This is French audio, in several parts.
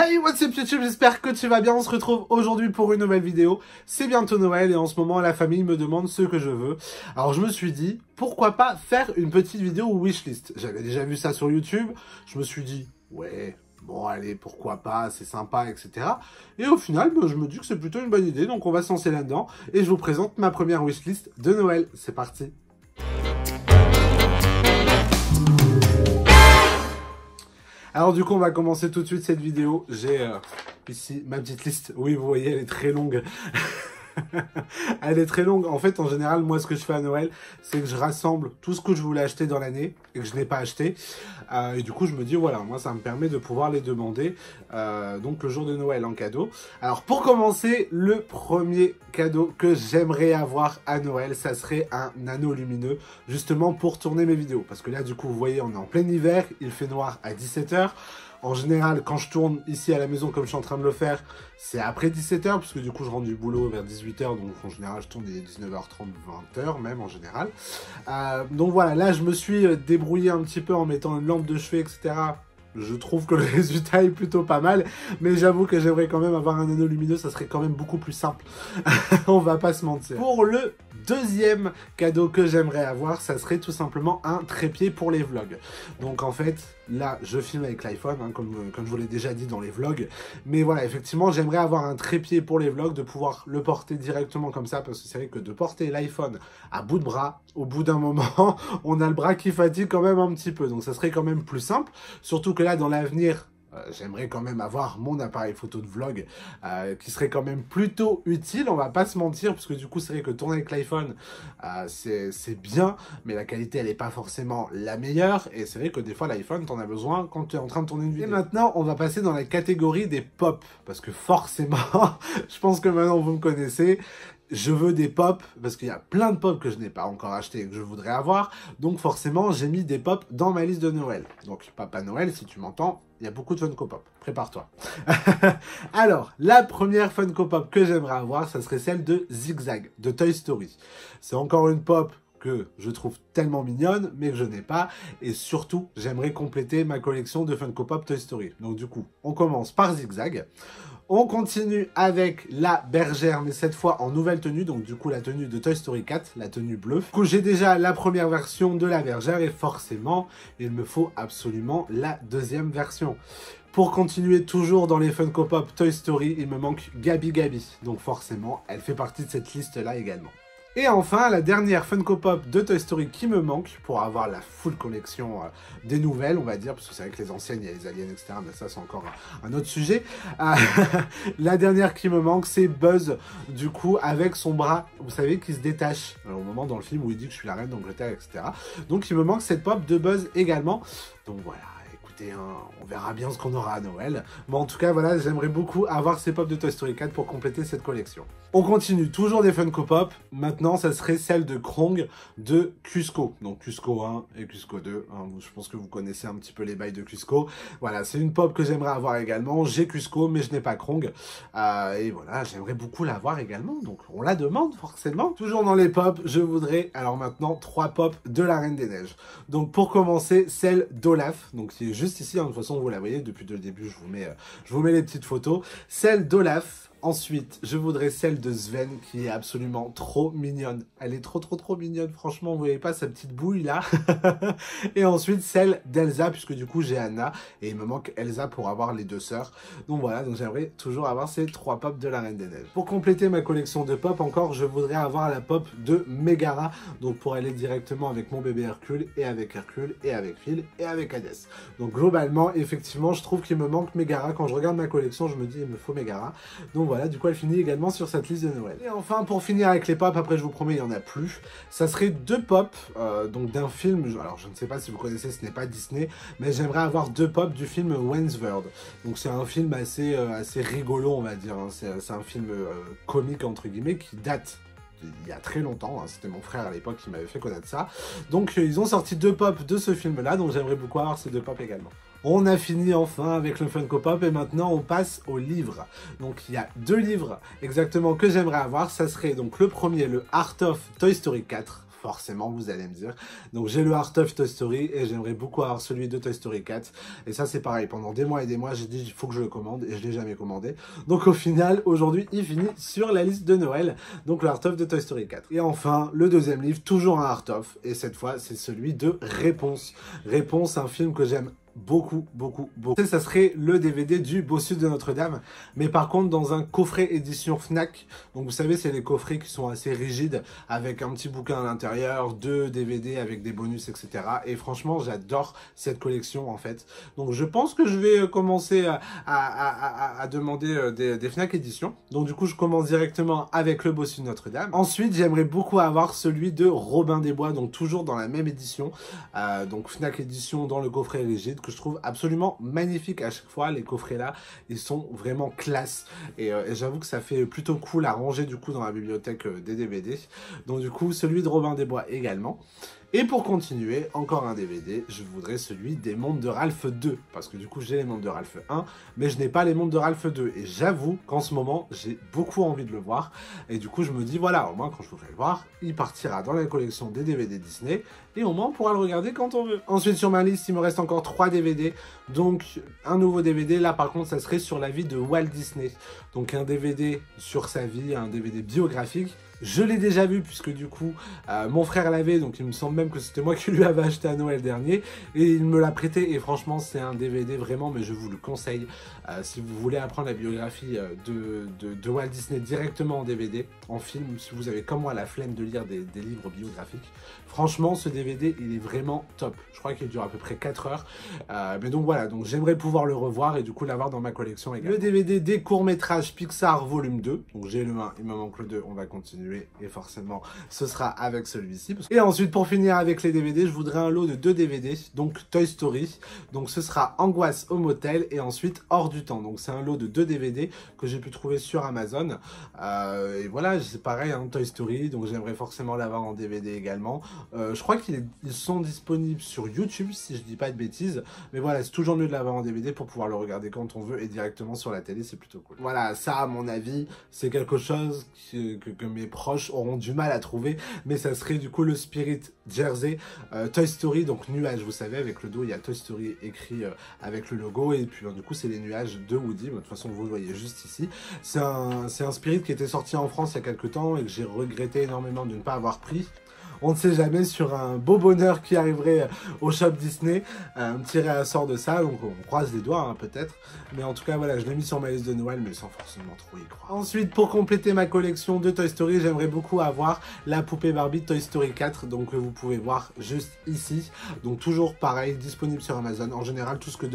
Hey, what's up YouTube, j'espère que tu vas bien, on se retrouve aujourd'hui pour une nouvelle vidéo. C'est bientôt Noël et en ce moment la famille me demande ce que je veux. Alors je me suis dit, pourquoi pas faire une petite vidéo wishlist. J'avais déjà vu ça sur YouTube, je me suis dit, ouais, bon allez, pourquoi pas, c'est sympa, etc. Et au final, je me dis que c'est plutôt une bonne idée, donc on va se lancer là-dedans. Et je vous présente ma première wishlist de Noël, c'est parti. Alors du coup, on va commencer tout de suite cette vidéo. J'ai ici ma petite liste. Oui, vous voyez, elle est très longue. Elle est très longue. En fait, en général, moi, ce que je fais à Noël, c'est que je rassemble tout ce que je voulais acheter dans l'année et que je n'ai pas acheté. Et du coup, je me dis, voilà, moi, ça me permet de pouvoir les demander donc le jour de Noël en cadeau. Alors, pour commencer, le premier cadeau que j'aimerais avoir à Noël, ça serait un anneau lumineux, justement pour tourner mes vidéos. Parce que là, du coup, vous voyez, on est en plein hiver, il fait noir à 17 h. En général, quand je tourne ici à la maison comme je suis en train de le faire, c'est après 17 h, parce que du coup, je rentre du boulot vers 18 h, donc en général, je tourne des 19h30, 20 h même en général. Donc voilà, là, je me suis débrouillé un petit peu en mettant une lampe de chevet, etc. Je trouve que le résultat est plutôt pas mal, mais j'avoue que j'aimerais quand même avoir un anneau lumineux, ça serait quand même beaucoup plus simple. On va pas se mentir. Pour le deuxième cadeau que j'aimerais avoir, ça serait tout simplement un trépied pour les vlogs. Donc en fait, là, je filme avec l'iPhone, hein, comme je vous l'ai déjà dit dans les vlogs. Mais voilà, effectivement, j'aimerais avoir un trépied pour les vlogs, de pouvoir le porter directement comme ça, parce que c'est vrai que de porter l'iPhone à bout de bras, au bout d'un moment, on a le bras qui fatigue quand même un petit peu. Donc ça serait quand même plus simple, surtout que là, dans l'avenir, j'aimerais quand même avoir mon appareil photo de vlog qui serait quand même plutôt utile, on va pas se mentir, parce que du coup c'est vrai que tourner avec l'iPhone c'est bien, mais la qualité elle est pas forcément la meilleure, et c'est vrai que des fois l'iPhone t'en as besoin quand tu es en train de tourner une vidéo. Et maintenant on va passer dans la catégorie des pop, parce que forcément, je pense que maintenant vous me connaissez, je veux des pop, parce qu'il y a plein de pop que je n'ai pas encore acheté et que je voudrais avoir, donc forcément j'ai mis des pop dans ma liste de Noël. Donc Papa Noël, si tu m'entends, il y a beaucoup de Funko Pop, prépare-toi. Alors, la première Funko Pop que j'aimerais avoir, ça serait celle de Zigzag, de Toy Story. C'est encore une pop que je trouve tellement mignonne, mais que je n'ai pas, et surtout, j'aimerais compléter ma collection de Funko Pop Toy Story. Donc du coup, on commence par Zigzag. On continue avec la bergère, mais cette fois en nouvelle tenue, donc du coup la tenue de Toy Story 4, la tenue bleue. Du coup j'ai déjà la première version de la bergère et forcément il me faut absolument la deuxième version. Pour continuer toujours dans les Funko Pop Toy Story, il me manque Gabi Gabi, donc forcément elle fait partie de cette liste là également. Et enfin, la dernière Funko Pop de Toy Story qui me manque pour avoir la full collection des nouvelles, on va dire, parce que c'est vrai que les anciennes, il y a les aliens, etc. Mais ça, c'est encore un autre sujet. La dernière qui me manque, c'est Buzz, du coup, avec son bras, vous savez, qui se détache. Au moment dans le film où il dit que je suis la reine d'Angleterre, etc. Donc, il me manque cette pop de Buzz également. Donc, voilà. On verra bien ce qu'on aura à Noël. Mais en tout cas, voilà, j'aimerais beaucoup avoir ces pop de Toy Story 4 pour compléter cette collection. On continue, toujours des Funko Pop. Maintenant, ça serait celle de Krong de Kuzco. Donc Kuzco 1 et Kuzco 2. Hein, je pense que vous connaissez un petit peu les bails de Kuzco. Voilà, c'est une pop que j'aimerais avoir également. J'ai Kuzco, mais je n'ai pas Krong. Et voilà, j'aimerais beaucoup l'avoir également. Donc on la demande forcément. Toujours dans les pop, je voudrais, alors maintenant, 3 pop de la Reine des Neiges. Donc pour commencer, celle d'Olaf. Donc qui est juste ici, hein, de toute façon vous la voyez depuis le début, je vous mets les petites photos. Celle d'Olaf. Ensuite, je voudrais celle de Sven qui est absolument trop mignonne. Elle est trop mignonne, franchement, vous voyez pas sa petite bouille là. Et ensuite, celle d'Elsa, puisque du coup j'ai Anna et il me manque Elsa pour avoir les deux sœurs. Donc voilà, donc j'aimerais toujours avoir ces 3 pop de la Reine des Neiges. Pour compléter ma collection de pop encore, je voudrais avoir la pop de Megara, donc pour aller directement avec mon bébé Hercule et avec Phil et avec Hades. Donc globalement, effectivement, je trouve qu'il me manque Megara. Quand je regarde ma collection, je me dis il me faut Megara. Donc voilà, du coup elle finit également sur cette liste de Noël. Et enfin, pour finir avec les pop, après je vous promets il n'y en a plus, ça serait 2 pop donc d'un film, alors je ne sais pas si vous connaissez, ce n'est pas Disney, mais j'aimerais avoir 2 pop du film Wayne's World. Donc c'est un film assez rigolo, on va dire, hein. C'est un film comique entre guillemets qui date il y a très longtemps, hein. C'était mon frère à l'époque qui m'avait fait connaître ça. Donc ils ont sorti 2 pop de ce film là, donc j'aimerais beaucoup avoir ces 2 pop également. On a fini enfin avec le Funko Pop et maintenant on passe aux livres. Donc il y a 2 livres exactement que j'aimerais avoir, ça serait donc le premier, le Art of Toy Story 4. forcément, vous allez me dire. Donc j'ai le Art of Toy Story et j'aimerais beaucoup avoir celui de Toy Story 4. Et ça c'est pareil, pendant des mois et des mois, j'ai dit il faut que je le commande et je l'ai jamais commandé. Donc au final, aujourd'hui, il finit sur la liste de Noël, donc le Art of de Toy Story 4. Et enfin, le deuxième livre, toujours un Art of, et cette fois, c'est celui de Réponse. Réponse, un film que j'aime beaucoup. Ça serait le DVD du Bossu de Notre-Dame, mais par contre dans un coffret édition Fnac. Donc vous savez, c'est les coffrets qui sont assez rigides, avec un petit bouquin à l'intérieur, 2 DVD avec des bonus, etc. Et franchement, j'adore cette collection en fait. Donc je pense que je vais commencer à demander des Fnac éditions. Donc du coup, je commence directement avec le Bossu de Notre-Dame. Ensuite, j'aimerais beaucoup avoir celui de Robin des Bois, donc toujours dans la même édition. Donc Fnac édition dans le coffret rigide, que je trouve absolument magnifique à chaque fois. Les coffrets là, ils sont vraiment classe et j'avoue que ça fait plutôt cool à ranger du coup dans la bibliothèque des DVD. Donc du coup, celui de Robin des Bois également. Et pour continuer, encore un DVD, je voudrais celui des Mondes de Ralph 2, parce que du coup j'ai les Mondes de Ralph 1, mais je n'ai pas les Mondes de Ralph 2, et j'avoue qu'en ce moment, j'ai beaucoup envie de le voir, et du coup je me dis, voilà, au moins quand je voudrais le voir, il partira dans la collection des DVD Disney, et au moins on pourra le regarder quand on veut. Ensuite sur ma liste, il me reste encore 3 DVD, donc un nouveau DVD, là par contre ça serait sur la vie de Walt Disney, donc un DVD sur sa vie, un DVD biographique. Je l'ai déjà vu puisque du coup mon frère l'avait, donc il me semble même que c'était moi qui lui avais acheté à Noël dernier et il me l'a prêté et franchement c'est un DVD vraiment, mais je vous le conseille si vous voulez apprendre la biographie de Walt Disney directement en DVD, en film, si vous avez comme moi la flemme de lire des livres biographiques. Franchement ce DVD il est vraiment top, je crois qu'il dure à peu près 4 heures, mais donc voilà, donc j'aimerais pouvoir le revoir et du coup l'avoir dans ma collection également. Le DVD des courts-métrages Pixar volume 2, donc j'ai le 1, il me manque le 2, on va continuer. Et forcément ce sera avec celui-ci. Et ensuite pour finir avec les DVD, je voudrais un lot de 2 DVD, donc Toy Story, donc ce sera Angoisse au motel et ensuite Hors du temps. Donc c'est un lot de 2 DVD que j'ai pu trouver sur Amazon et voilà, c'est pareil, hein, Toy Story, donc j'aimerais forcément l'avoir en DVD également. Je crois qu'ils sont disponibles sur YouTube si je dis pas de bêtises, mais voilà, c'est toujours mieux de l'avoir en DVD pour pouvoir le regarder quand on veut et directement sur la télé, c'est plutôt cool. Voilà, ça à mon avis c'est quelque chose que mes proches auront du mal à trouver, mais ça serait du coup le Spirit Jersey Toy Story, donc nuage, vous savez, avec le dos il y a Toy Story écrit avec le logo, et puis du coup c'est les nuages de Woody. De toute façon vous le voyez juste ici. C'est un Spirit qui était sorti en France il y a quelques temps et que j'ai regretté énormément de ne pas avoir pris. On ne sait jamais, sur un beau bonheur qui arriverait au shop Disney, un petit réassort de ça, donc on croise les doigts hein, peut-être. Mais en tout cas voilà, je l'ai mis sur ma liste de Noël, mais sans forcément trop y croire. Ensuite, pour compléter ma collection de Toy Story, j'aimerais beaucoup avoir la poupée Barbie Toy Story 4, donc vous pouvez voir juste ici. Donc toujours pareil, disponible sur Amazon. En général, tout ce que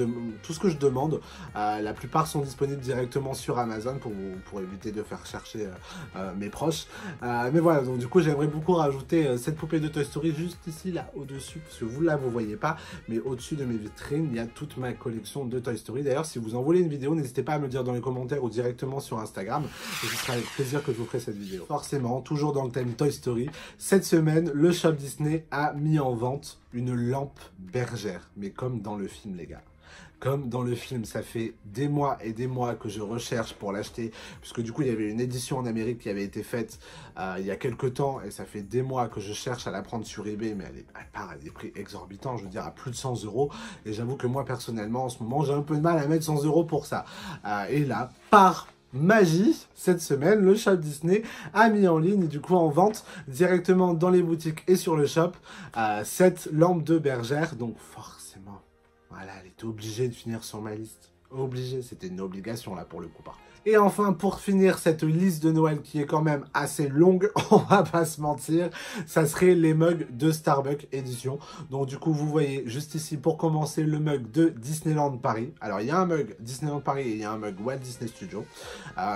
je demande, la plupart sont disponibles directement sur Amazon pour éviter de faire chercher mes proches. Mais voilà, donc du coup j'aimerais beaucoup rajouter cette poupée de Toy Story juste ici, là, au-dessus, parce que vous, là, vous voyez pas, mais au-dessus de mes vitrines, il y a toute ma collection de Toy Story. D'ailleurs, si vous en voulez une vidéo, n'hésitez pas à me le dire dans les commentaires ou directement sur Instagram, et ce sera avec plaisir que je vous ferai cette vidéo. Forcément, toujours dans le thème Toy Story, cette semaine, le shop Disney a mis en vente une lampe bergère, mais comme dans le film, les gars. Comme dans le film, ça fait des mois et des mois que je recherche pour l'acheter, puisque du coup il y avait une édition en Amérique qui avait été faite il y a quelques temps, et ça fait des mois que je cherche à la prendre sur eBay, mais elle part à des prix exorbitants, je veux dire à plus de 100 €, et j'avoue que moi personnellement en ce moment j'ai un peu de mal à mettre 100 € pour ça. Et là, par magie, cette semaine, le shop Disney a mis en ligne, du coup en vente, directement dans les boutiques et sur le shop, cette lampe de bergère, donc forcément, voilà, elle était obligée de finir sur ma liste. Obligée, c'était une obligation là pour le coup. Et enfin, pour finir cette liste de Noël qui est quand même assez longue, on va pas se mentir, ça serait les mugs de Starbucks édition. Donc du coup, vous voyez juste ici, pour commencer, le mug de Disneyland Paris. Alors, il y a un mug Disneyland Paris et il y a un mug Walt Disney Studio.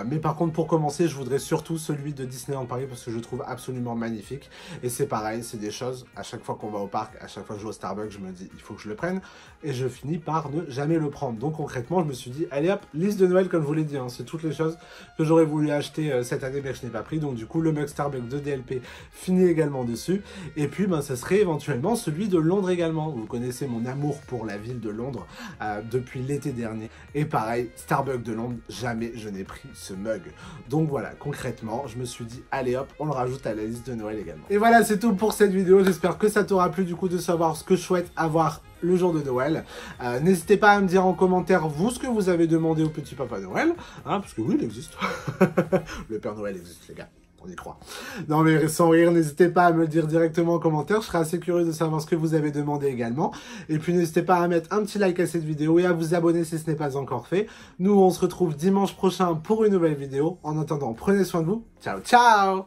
Mais par contre, pour commencer, je voudrais surtout celui de Disneyland Paris parce que je le trouve absolument magnifique. Et c'est pareil, c'est des choses, à chaque fois qu'on va au parc, à chaque fois que je vais au Starbucks, je me dis, il faut que je le prenne. Et je finis par ne jamais le prendre. Donc concrètement, je me suis dit, allez hop, liste de Noël comme je vous l'ai dit, hein, c'est toutes les choses que j'aurais voulu acheter cette année mais que je n'ai pas pris. Donc du coup, le mug Starbucks de DLP finit également dessus. Et puis, ben, ça serait éventuellement celui de Londres également. Vous connaissez mon amour pour la ville de Londres depuis l'été dernier. Et pareil, Starbucks de Londres, jamais je n'ai pris ce mug. Donc voilà, concrètement, je me suis dit, allez hop, on le rajoute à la liste de Noël également. Et voilà, c'est tout pour cette vidéo. J'espère que ça t'aura plu du coup de savoir ce que je souhaite avoir le jour de Noël. N'hésitez pas à me dire en commentaire, vous, ce que vous avez demandé au petit Papa Noël. Hein, parce que oui, il existe. Le Père Noël existe, les gars. On y croit. Non mais sans rire, n'hésitez pas à me le dire directement en commentaire. Je serai assez curieux de savoir ce que vous avez demandé également. Et puis n'hésitez pas à mettre un petit like à cette vidéo et à vous abonner si ce n'est pas encore fait. Nous, on se retrouve dimanche prochain pour une nouvelle vidéo. En attendant, prenez soin de vous. Ciao, ciao!